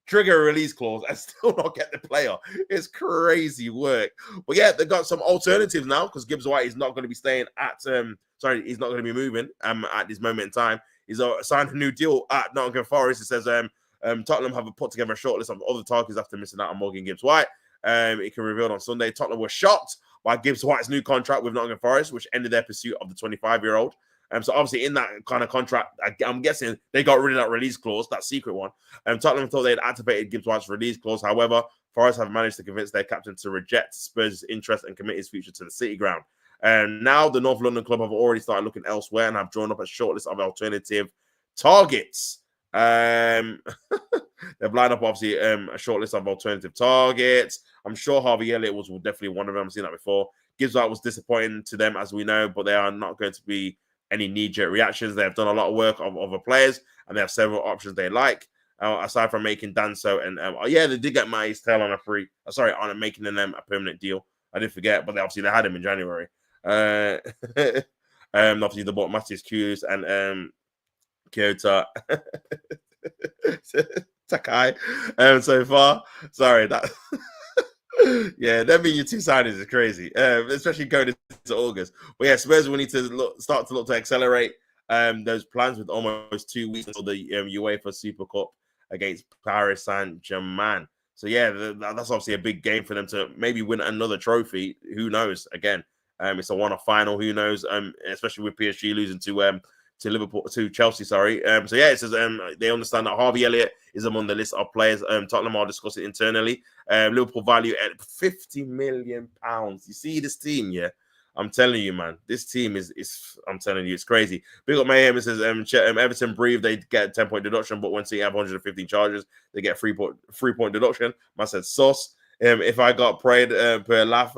Trigger a release clause and still not get the player. It's crazy work. But yeah, they got some alternatives now because Gibbs White is not going to be staying at he's not going to be moving at this moment in time. He's signed a new deal at Nottingham Forest. It says Tottenham have put together a shortlist of other targets after missing out on Morgan Gibbs White. It can be revealed on Sunday. Tottenham were shocked by Gibbs White's new contract with Nottingham Forest, which ended their pursuit of the 25-year-old. So obviously in that kind of contract, I'm guessing they got rid of that release clause, that secret one. Tottenham thought they had activated Gibbs White's release clause. However, Forest have managed to convince their captain to reject Spurs' interest and commit his future to the City ground. And now the North London club have already started looking elsewhere and have drawn up a shortlist of alternative targets. They've lined up obviously a shortlist of alternative targets. I'm sure Harvey Elliott was definitely one of them. I've seen that before. Gibbs White was disappointing to them, as we know, but they are not going to be any knee-jerk reactions. They have done a lot of work of other players, and they have several options they like. Aside from making Danso and yeah, they did get Matty's tail on on making them a permanent deal. I did forget, but they had him in January. Obviously they bought Mattis Kudus and Kyoto Takai. So far, sorry that. Yeah, them being your two signings is crazy, especially going into August. But yeah, Spurs will need to start to look to accelerate those plans with almost 2 weeks until the UEFA Super Cup against Paris Saint-Germain. So yeah, that's obviously a big game for them to maybe win another trophy. Who knows? Again, it's a one-off final. Who knows? Especially with PSG losing to Chelsea, sorry. So yeah, it says they understand that Harvey Elliott is among the list of players. Tottenham are discussing internally. Liverpool value at £50 million. You see this team, yeah? I'm telling you, man, this team is I'm telling you, it's crazy. Big up Mayhem. It says Everton breathe, they get a 10-point deduction, but once they have 115 charges, they get a 3-point deduction. Man said sauce. If I got paid per laugh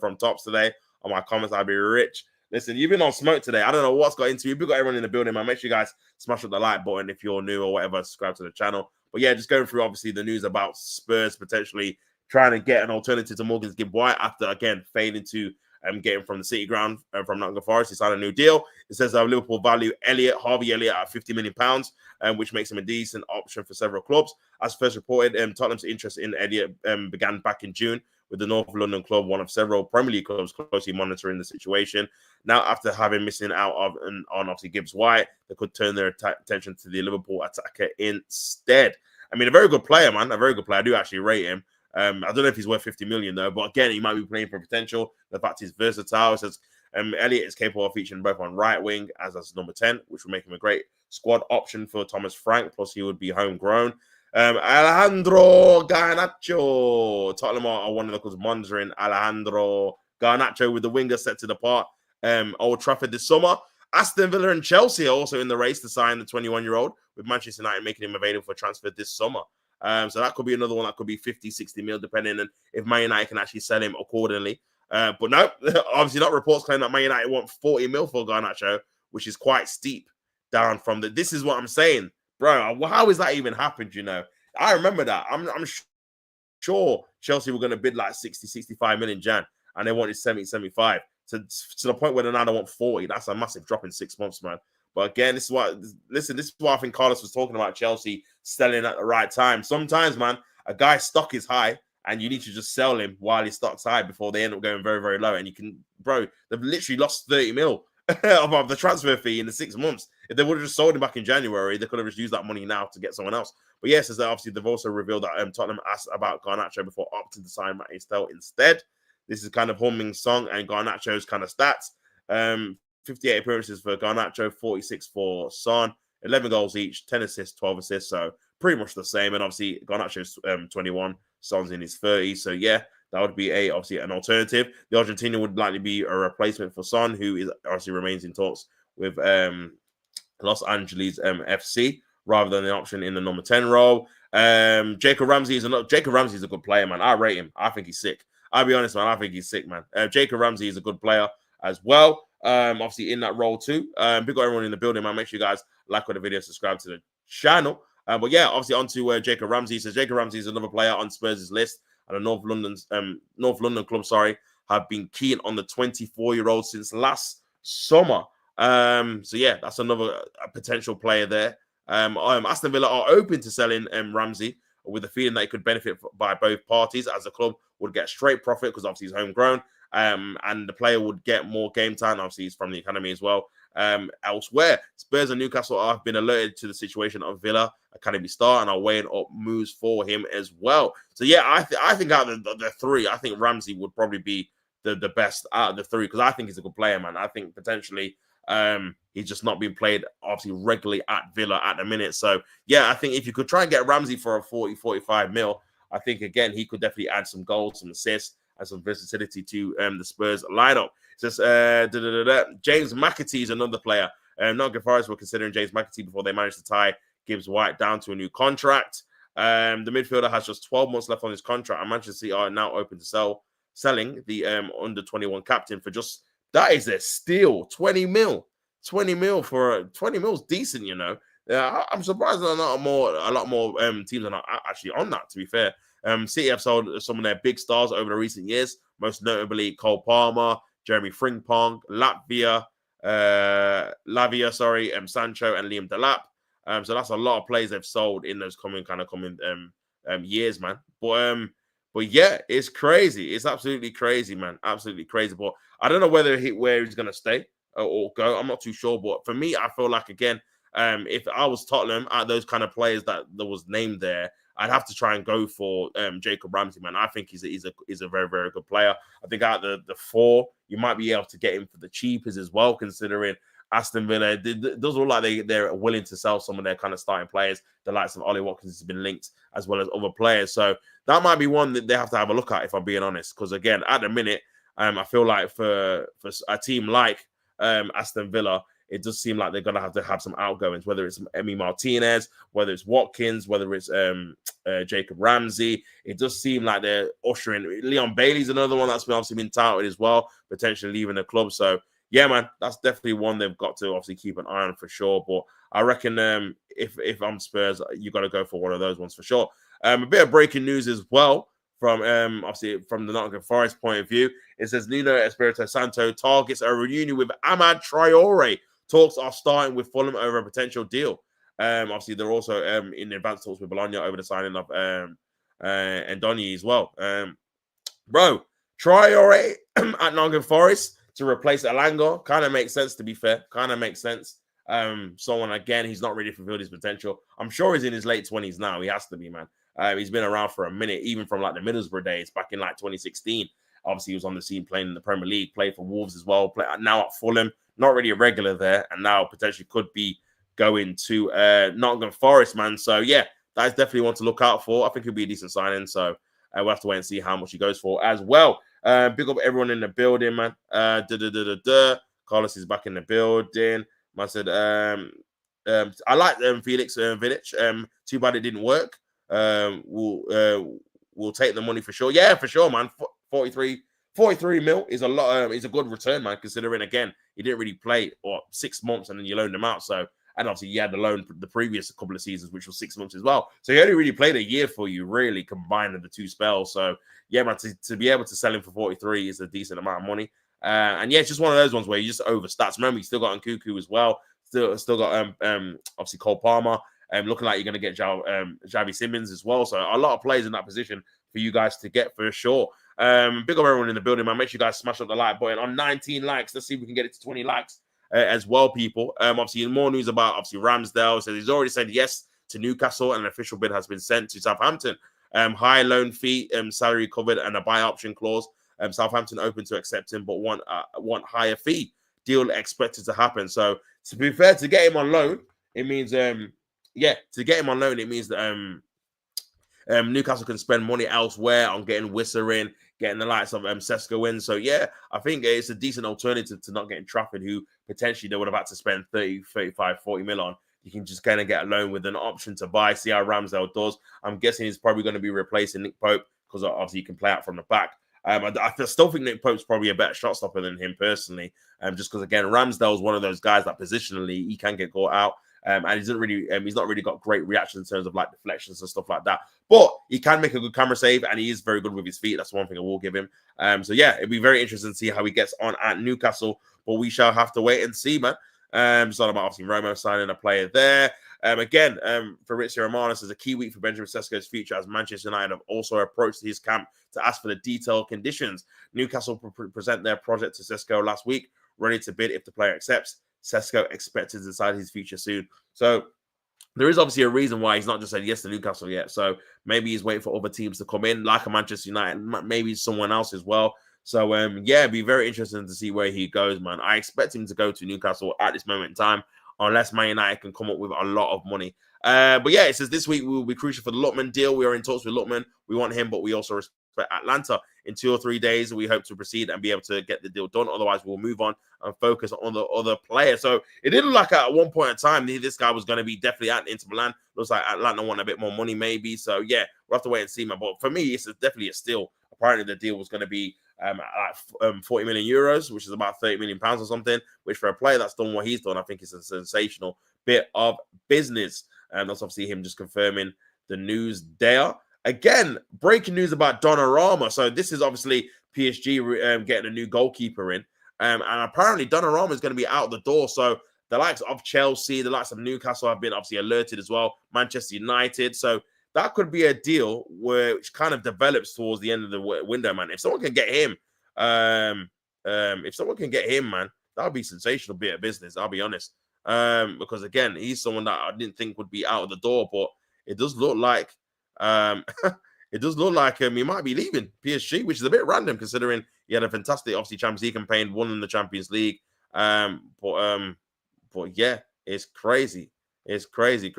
from Tops today on my comments, I'd be rich. Listen, you've been on smoke today. I don't know what's got into you. We've got everyone in the building, man. Make sure you guys smash up the like button if you're new or whatever. Subscribe to the channel. But yeah, just going through, obviously, the news about Spurs potentially trying to get an alternative to Morgan Gibbs White after, again, failing to get him from the City ground from Nottingham Forest. He signed a new deal. It says Liverpool value Harvey Elliott at £50 million, which makes him a decent option for several clubs. As first reported, Tottenham's interest in Elliott began back in June, with the North London club, one of several Premier League clubs, closely monitoring the situation. Now, after having missing out on obviously Gibbs White, they could turn their attention to the Liverpool attacker instead. I mean, a very good player, man. A very good player. I do actually rate him. I don't know if he's worth 50 million, though. But again, he might be playing for potential. The fact he's versatile. It says Elliott is capable of featuring both on right wing as number 10, which will make him a great squad option for Thomas Frank. Plus, he would be homegrown. Alejandro Garnacho. Tottenham are one of the clubs monitoring Alejandro Garnacho with the winger set to depart Old Trafford this summer. Aston Villa and Chelsea are also in the race to sign the 21-year-old, with Manchester United making him available for transfer this summer. So that could be another one that could be 50, 60 mil, depending on if Man United can actually sell him accordingly. But no, obviously not reports claim that Man United want 40 mil for Garnacho, which is quite steep down from the. This is what I'm saying, bro. How has that even happened? You know, I remember that. I'm sure Chelsea were going to bid like 60, 65 million Jan, and they wanted 70, 75 to the point where they now want 40. That's a massive drop in 6 months, man. But again, this is why I think Carlos was talking about Chelsea selling at the right time. Sometimes, man, a guy's stock is high and you need to just sell him while his stock's high before they end up going very, very low. And you can, bro, they've literally lost 30 mil of the transfer fee in the 6 months. If they would have just sold him back in January, they could have just used that money now to get someone else. But yes, as obviously they've also revealed that Tottenham asked about Garnacho before opting to sign Matt Estelle instead. This is kind of Humming's song and Garnacho's kind of stats. 58 appearances for Garnacho, 46 for Son, 11 goals each, 10 assists, 12 assists. So pretty much the same. And obviously Garnacho's 21, Son's in his 30s. So yeah, that would be obviously an alternative. The Argentinian would likely be a replacement for Son, who is obviously remains in talks with Los Angeles FC, rather than the option in the number 10 role. Jacob Ramsey is a good player, man. I rate him. I think he's sick. I'll be honest, man. I think he's sick, man. Jacob Ramsey is a good player as well. Obviously in that role too. Big up everyone in the building, man. Make sure you guys like the video, subscribe to the channel. But yeah, obviously on to Jacob Ramsey. So Jacob Ramsey is another player on Spurs' list, and the North London club, have been keen on the 24-year-old since last summer. So yeah, that's another potential player there. Aston Villa are open to selling Ramsey, with the feeling that he could benefit by both parties, as the club would get straight profit because obviously he's homegrown, and the player would get more game time. Obviously, he's from the academy as well. Elsewhere, Spurs and Newcastle have been alerted to the situation of Villa academy star and are weighing up moves for him as well. So yeah, I think out of the three, I think Ramsey would probably be the best out of the three, because I think he's a good player, man. I think potentially he's just not being played obviously regularly at Villa at the minute. So yeah, I think if you could try and get Ramsey for a 40, 45 mil, I think again he could definitely add some goals, some assists, and some versatility to the Spurs lineup. It says James McAtee is another player. Nottingham Forest were considering James McAtee before they managed to tie Gibbs White down to a new contract. The midfielder has just 12 months left on his contract, and Manchester City are now open to selling the under 21 captain for just. That is a steal. 20 mil. 20 mil for 20 mil is decent, you know. I'm surprised that a lot more teams are not actually on that, to be fair. City have sold some of their big stars over the recent years, most notably Cole Palmer, Jeremy Frimpong, Lavia, Sancho, and Liam Delap. So that's a lot of players they've sold in those coming years, man. But yeah, it's crazy. It's absolutely crazy, man. Absolutely crazy. But I don't know where he's going to stay or go. I'm not too sure. But for me, I feel like, again, if I was Tottenham, at those kind of players that was named there, I'd have to try and go for Jacob Ramsey, man. I think he's a very, very good player. I think out of the four, you might be able to get him for the cheapest as well, considering Aston Villa, it does look like they're willing to sell some of their kind of starting players. The likes of Ollie Watkins has been linked, as well as other players. So that might be one that they have to have a look at, if I'm being honest. Because again, at the minute, I feel like for a team like Aston Villa, it does seem like they're going to have some outgoings, whether it's Emi Martinez, whether it's Watkins, whether it's Jacob Ramsey. It does seem like they're ushering. Leon Bailey's another one that's obviously been touted as well, potentially leaving the club. So yeah, man, that's definitely one they've got to obviously keep an eye on for sure. But I reckon if I'm Spurs, you got to go for one of those ones for sure. A bit of breaking news as well from obviously from the Nottingham Forest point of view. It says Nuno Espirito Santo targets a reunion with Amad Traore. Talks are starting with Fulham over a potential deal. Obviously, they're also in advanced talks with Bologna over the signing of Ndonyi as well. Bro, Traore at Nottingham Forest to replace Elanga kind of makes sense, to be fair. Kind of makes sense. Someone, again, he's not really fulfilled his potential. I'm sure he's in his late 20s now. He has to be, man. He's been around for a minute, even from like the Middlesbrough days back in like 2016. Obviously, he was on the scene playing in the Premier League, played for Wolves as well, now at Fulham. Not really a regular there, and now potentially could be going to Nottingham Forest, man. So, yeah, that's definitely one to look out for. I think he'll be a decent signing, so we'll have to wait and see how much he goes for as well. Big up everyone in the building, man. Carlos is back in the building. Man said, I like Felix Village. Too bad it didn't work. We'll take the money for sure. Yeah, for sure, man. 43 mil is a lot. Is a good return, man. Considering again, he didn't really play 6 months, and then you loaned him out. So, and obviously, you had the loan the previous couple of seasons, which was 6 months as well. So he only really played a year for you, really, combining the 2 spells. So yeah, man, to be able to sell him for 43 is a decent amount of money. And yeah, it's just one of those ones where you just overstats. Remember, you still got Nkuku as well. Still got obviously Cole Palmer. Looking like you're going to get Xavi Simmons as well. So a lot of players in that position for you guys to get for sure. Big up everyone in the building, man. Make sure you guys smash up the like button on 19 likes. Let's see if we can get it to 20 likes as well, people. Obviously, more news about obviously Ramsdale. So he's already said yes to Newcastle, and an official bid has been sent to Southampton. High loan fee, salary covered, and a buy option clause. Southampton open to accepting, but want higher fee. Deal expected to happen. So to be fair, to get him on loan, it means to get him on loan, it means that Newcastle can spend money elsewhere on getting Wisser in, getting the likes of Sesko in. So yeah, I think it's a decent alternative to not getting Trafford, who potentially they would have had to spend 30, 35, 40 mil on. You can just kind of get a loan with an option to buy, see how Ramsdale does. I'm guessing he's probably going to be replacing Nick Pope because obviously he can play out from the back. I still think Nick Pope's probably a better shot stopper than him personally, just because again Ramsdale's one of those guys that positionally he can get caught out, and he's not really got great reactions in terms of like deflections and stuff like that. But he can make a good camera save, and he is very good with his feet. That's one thing I will give him. So yeah, it'll be very interesting to see how he gets on at Newcastle, but we shall have to wait and see, man. It's all about obviously Romo signing a player there. Again, Fabrizio Romano says a key week for Benjamin Sesko's future as Manchester United have also approached his camp to ask for the detailed conditions. Newcastle present their project to Sesko last week, ready to bid if the player accepts. Sesko expected to decide his future soon. So there is obviously a reason why he's not just said yes to Newcastle yet. So maybe he's waiting for other teams to come in, like a Manchester United, maybe someone else as well. So, yeah, it'd be very interesting to see where he goes, man. I expect him to go to Newcastle at this moment in time, unless Man United can come up with a lot of money. But yeah, it says this week we will be crucial for the Lookman deal. We are in talks with Lookman. We want him, but we also respect Atlanta. In 2 or 3 days, we hope to proceed and be able to get the deal done. Otherwise, we'll move on and focus on the other player. So it did look like at one point in time, this guy was going to be definitely at Inter Milan. Looks like Atlanta want a bit more money, maybe. So yeah, we'll have to wait and see, man. But for me, it's definitely a steal. Apparently, the deal was going to be 40 million euros, which is about 30 million pounds or something, which for a player that's done what he's done, I think is a sensational bit of business. And that's obviously him just confirming the news there. Again, breaking news about Donnarumma. So this is obviously PSG getting a new goalkeeper in. And apparently Donnarumma is going to be out the door. So the likes of Chelsea, the likes of Newcastle have been obviously alerted as well. Manchester United. So that could be a deal which kind of develops towards the end of the window, man. If someone can get him, man, that would be a sensational bit of business. I'll be honest. Because again, he's someone that I didn't think would be out of the door, but it does look like he might be leaving PSG, which is a bit random considering he had a fantastic, obviously, Champions League campaign, won in the Champions League. But yeah, it's crazy. It's crazy,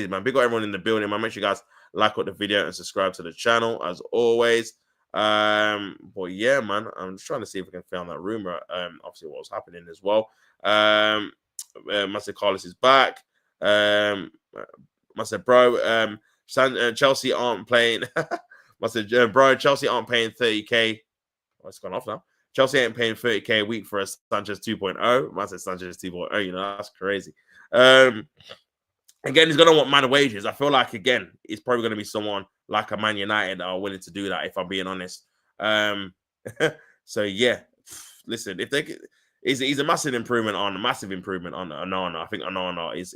man. Big up everyone in the building, man. Make sure you guys like the video and subscribe to the channel as always. But yeah, man, I'm just trying to see if we can find that rumor. Obviously, what was happening as well. Master Carlos is back. Master Bro, Chelsea aren't playing. Master Bro, Chelsea aren't paying 30k. Oh, it's gone off now. Chelsea ain't paying 30k a week for a Sanchez 2.0. Master Sanchez 2.0. You know, that's crazy. Again, he's going to want mad wages. I feel like, again, it's probably going to be someone like a Man United that are willing to do that, if I'm being honest. So, yeah, listen, if they he's a massive improvement on Onana. I think Onana is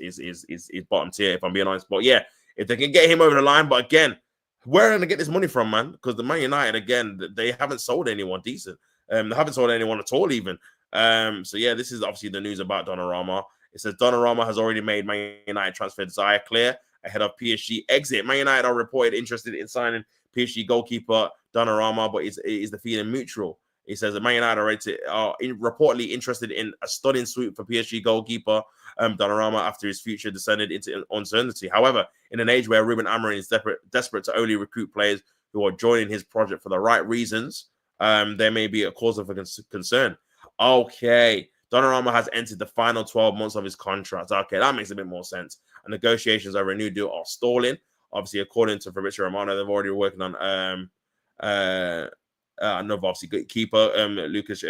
bottom tier, if I'm being honest. But, yeah, if they can get him over the line. But, again, where are they going to get this money from, man? Because the Man United, again, they haven't sold anyone decent. They haven't sold anyone at all, even. So, yeah, this is obviously the news about Donnarumma. It says Donnarumma has already made Man United transfer desire clear ahead of PSG exit. Man United are reported interested in signing PSG goalkeeper Donnarumma, but is the feeling mutual. He says that Man United are reportedly interested in a stunning swoop for PSG goalkeeper Donnarumma after his future descended into uncertainty. However, in an age where Ruben Amorim is desperate to only recruit players who are joining his project for the right reasons, there may be a cause of concern. Okay. Donnarumma has entered the final 12 months of his contract. Okay, that makes a bit more sense. And negotiations over a new deal are stalling. Obviously, according to Fabrizio Romano, they've already working on another obviously good keeper, Lucas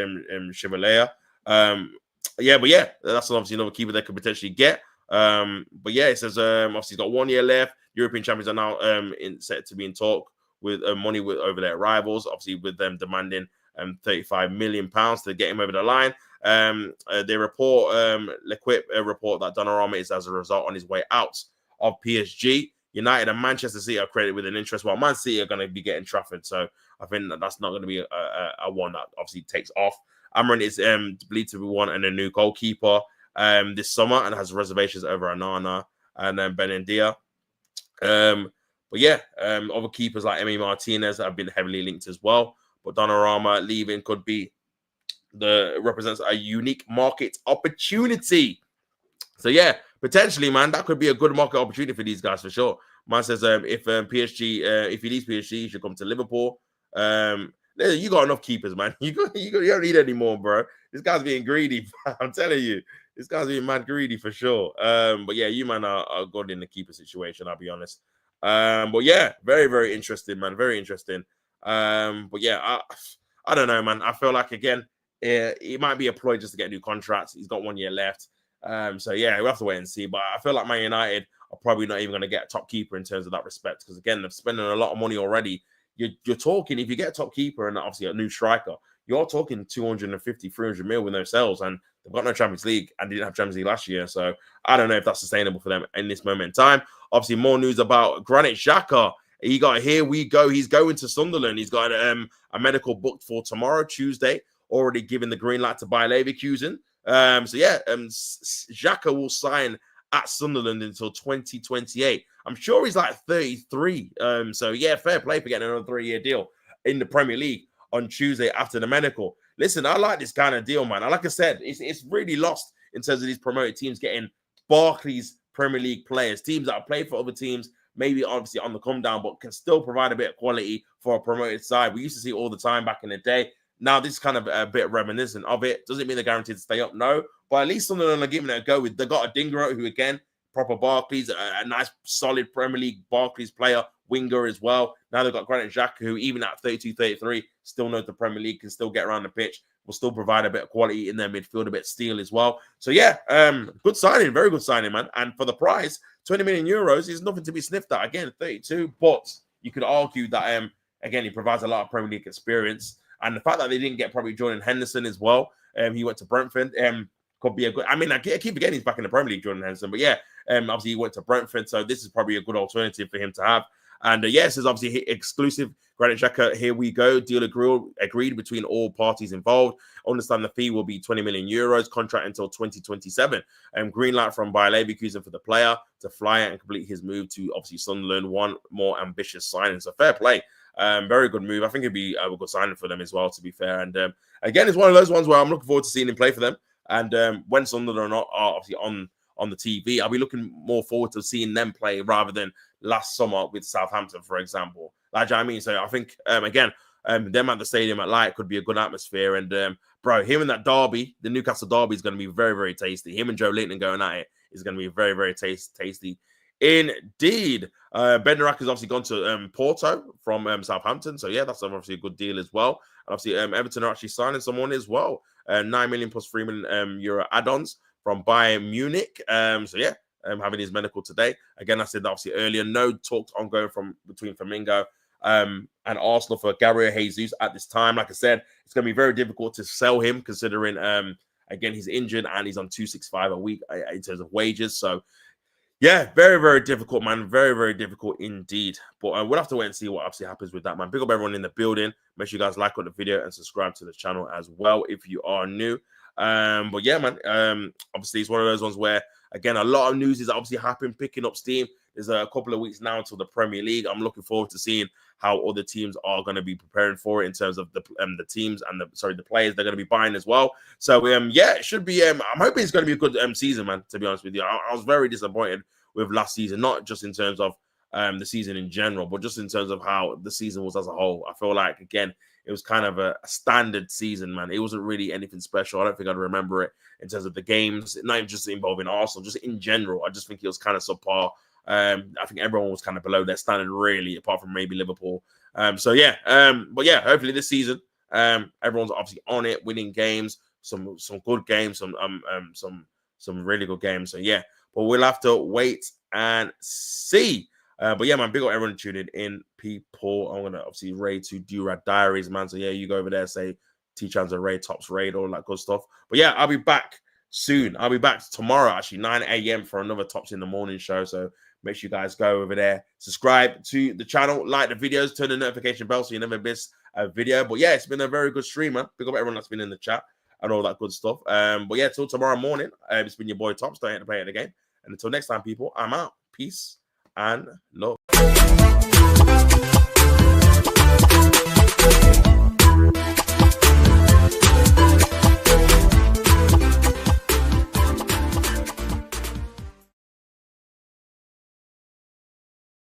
Chevalier. That's obviously another keeper they could potentially get. But yeah, it says obviously he's got 1 year left. European champions are now set to be in talk with money over their rivals. Obviously, with them demanding £35 million to get him over the line. They report L'Equipe report that Donnarumma is as a result on his way out of PSG. United and Manchester City are credited with an interest, while Man City are going to be getting Trafford. So I think that's not going to be a one that obviously takes off. Amrin is believed to be wanting a new goalkeeper this summer and has reservations over Anana and Benendia. Other keepers like Emi Martinez have been heavily linked as well. But Donnarumma leaving could be represents a unique market opportunity. So yeah, potentially, man, that could be a good market opportunity for these guys for sure. Man says if he leaves PSG, he should come to Liverpool. You got enough keepers, man. You don't need any more, bro. This guy's being greedy. I'm telling you, this guy's being mad greedy for sure. But yeah, you man are good in the keeper situation. I'll be honest. But yeah, very very interesting, man. Very interesting. But yeah, I don't know, man. I feel like again, he might be a ploy just to get new contracts. He's got 1 year left. So yeah, we'll have to wait and see. But I feel like Man United are probably not even going to get a top keeper in terms of that respect, because again, they're spending a lot of money already. You're talking, if you get a top keeper and obviously a new striker, you're talking 250, 300 mil with no sales, and they've got no Champions League and didn't have Champions League last year. So I don't know if that's sustainable for them in this moment in time. Obviously, more news about Granit Xhaka. Here we go. He's going to Sunderland. He's got a medical booked for tomorrow, Tuesday, already given the green light to Bayer Leverkusen. Xhaka will sign at Sunderland until 2028. I'm sure he's like 33. So yeah, fair play for getting another 3-year deal in the Premier League on Tuesday after the medical. Listen, I like this kind of deal, man. Like I said, it's really lost in terms of these promoted teams getting Barclays Premier League players, teams that have played for other teams, maybe obviously on the come down, but can still provide a bit of quality for a promoted side. We used to see it all the time back in the day. Now, this is kind of a bit reminiscent of it. Doesn't mean they're guaranteed to stay up, no. But at least some of them are giving it a go. They got a Dingra, who, again, proper Barclays, a nice, solid Premier League Barclays player, winger as well. Now they've got Granit Xhaka, who even at 32, 33, still knows the Premier League, can still get around the pitch, will still provide a bit of quality in their midfield, a bit of steel as well. So, yeah, good signing, very good signing, man. And for the price, 20 million euros is nothing to be sniffed at. Again, 32, but you could argue that, again, he provides a lot of Premier League experience. And the fact that they didn't get probably Jordan Henderson as well, he went to Brentford, could be a good. I mean, I keep forgetting he's back in the Premier League, Jordan Henderson, but yeah, obviously he went to Brentford, so this is probably a good alternative for him to have. And yes, this is obviously exclusive. Granit Xhaka, here we go. Deal agreed between all parties involved. Understand the fee will be 20 million euros, contract until 2027. Green light from Bayer Leverkusen for the player to fly and complete his move to obviously Sunderland. One more ambitious signing, so fair play. Very good move. I think it'd be a good signing for them as well, to be fair. And again, it's one of those ones where I'm looking forward to seeing him play for them. And when Sunderland are obviously on the TV, I'll be looking more forward to seeing them play rather than last summer with Southampton, for example. Like, you know what I mean? So I think, again, them at the stadium at Light could be a good atmosphere. And, bro, him in that derby, the Newcastle derby, is going to be very, very tasty. Him and Joe Linton going at it is going to be very, very tasty. Indeed. Bednarak has obviously gone to Porto from Southampton. So, yeah, that's obviously a good deal as well. And obviously, Everton are actually signing someone as well. 9 million plus 3 million euro add-ons from Bayern Munich. Having his medical today. Again, I said obviously earlier, no talks ongoing between Flamingo and Arsenal for Gabriel Jesus at this time. Like I said, it's going to be very difficult to sell him considering, again, he's injured and he's on 265 a week in terms of wages. So, yeah, very, very difficult, man. Very, very difficult indeed. But we'll have to wait and see what obviously happens with that, man. Big up everyone in the building. Make sure you guys like the video and subscribe to the channel as well if you are new. But yeah, man, obviously it's one of those ones where, again, a lot of news is obviously happening, picking up steam. There's a couple of weeks now until the Premier League. I'm looking forward to seeing how other teams are going to be preparing for it in terms of the teams and the players they're going to be buying as well. So yeah, it should be. I'm hoping it's going to be a good season, man. To be honest with you, I was very disappointed with last season, not just in terms of the season in general, but just in terms of how the season was as a whole. I feel like, again, it was kind of a standard season, man. It wasn't really anything special. I don't think I'd remember it in terms of the games, not even just involving Arsenal, just in general. I just think it was kind of subpar. I think everyone was kind of below their standard, really, apart from maybe Liverpool. But yeah, hopefully this season, everyone's obviously on it, winning games, some good games, some really good games. So yeah, but we'll have to wait and see. But yeah, man, big up everyone tuning in, people. I'm gonna obviously raid to Durad Diaries, man. So yeah, you go over there, say T-Chans and raid, tops raid, all that good stuff. But yeah, I'll be back soon. I'll be back tomorrow, actually, 9 a.m. for another Tops in the Morning show. So make sure you guys go over there, subscribe to the channel, like the videos, turn the notification bell so you never miss a video. But yeah, it's been a very good stream, man. Big up everyone that's been in the chat and all that good stuff. But yeah, till tomorrow morning, it's been your boy Tops. Don't hate to play it again. And until next time, people, I'm out. Peace and love.